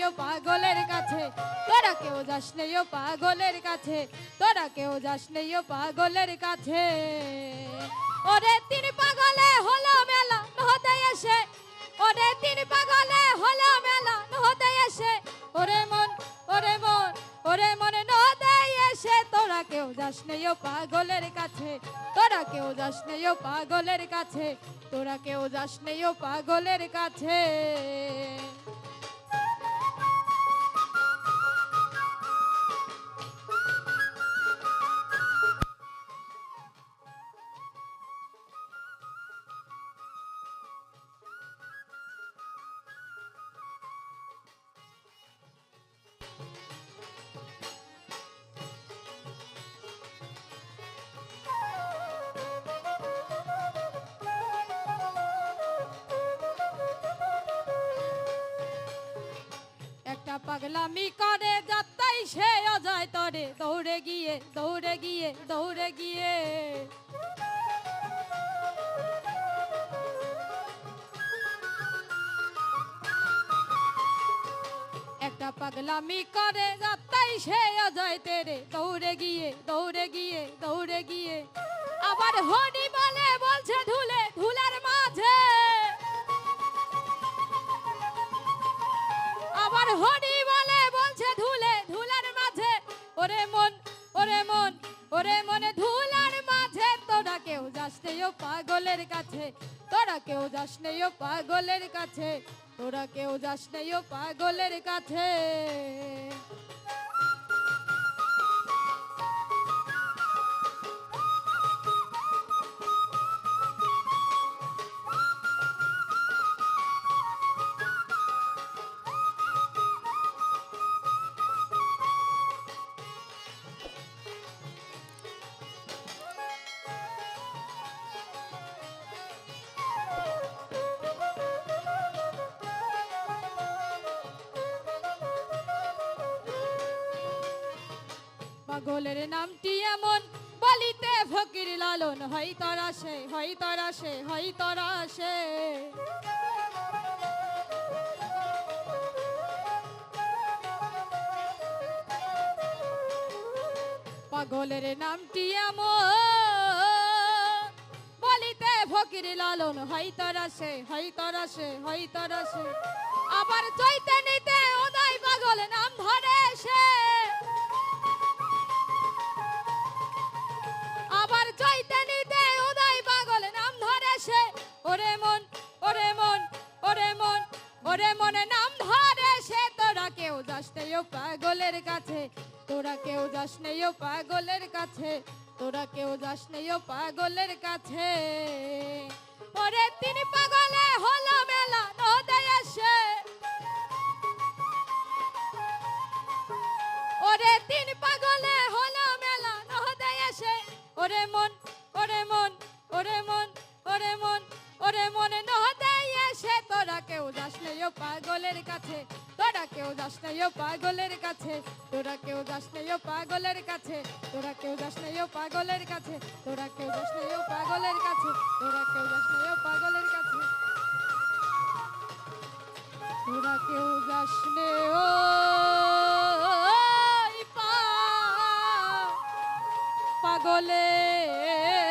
ও পাগলের কাছে, তোরা কেউ যাস নেই ও পাগলের কাছে, তোরা কেউ যাস নেই ও পাগলের কাছে। ওরে তিন পাগলে হলো মেলা নহতে এসে, ওরে তিন পাগলে হলো মেলা নহতে এসে, ওরে মন ওরে মন ওরে মনে নহতে এসে, তোরা কেউ যাস নেই ও পাগলের কাছে, তোরা কেউ যাস নেই ও পাগলের কাছে, তোরা কেউ যাস নেই ও পাগলের কাছে। একটা পাগলামি করে যাত্রাই সে অজয় তরে, দৌড়ে গিয়ে দৌড়ে গিয়ে দৌড়ে গিয়ে, একটা পাগলামি করে যাত্রাই সে অজয় তেরে, দৌড়ে গিয়ে দৌড়ে গিয়ে দৌড়ে গিয়ে, আবার হরি বলে বলছে ধুলে ধুলার মাঝে, আবার হরি বলে বলছে ধুলে ধুলার মাঝে, ওরে মন ওরে মন ওরে মনে ধুলার মাঝে, তোরা কেউ যাস নেই ও পাগলের কাছে, তোরা কেউ যাস নেই ও পাগলের কাছে, তোরা কেউ যাস নেই ও পাগলের কাছে। পাগলের নামটি এমন বলিতে ফকির লালন, হয় তরা সে হয় তরা সে হয় তরা সে, পাগলের নামটি এমন বলিতে ফকির লালন, হয় তরা সে হয় তরা সে হয় তরা সে, আবার চৈতে নিতে ওদাই পাগল নাম ধরে সে, আবার চৈতে নিতে উদয় পাগল নাম ধরে সে, ওরে মন ওরে মন ওরে মন ওরে মনে নাম ধরে সে, তোরা কেউ যাস নেই ও পাগলের কাছে, তোরা কেউ যাস নেই ও পাগলের কাছে, তোরা কেউ যাস নেই ও পাগলের কাছে। ওরে তিন পাগলে হলো মেলা নহতে এসে, ওরে তিন পাগলে হলো মেলা নহতে এসে, ওরে মন ওরে মন ওরে মন ওরে মন ওরে মনে নহতে এসে, তোরা কেউ যাস নেই ও পাগলের কাছে, তোরা কেউ যাস নেই ও পাগলের কাছে, তোরা কেউ যাস নেই ও পাগলের কাছে, তোরা কেউ যাস নেই ও পাগলের কাছে, তোরা কেউ যাস নেই ও পাগলের কাছে, তোরা কেউ যাস নেই ও পাগলের কাছে, তোরা কেউ যাস নেই ও পাগলের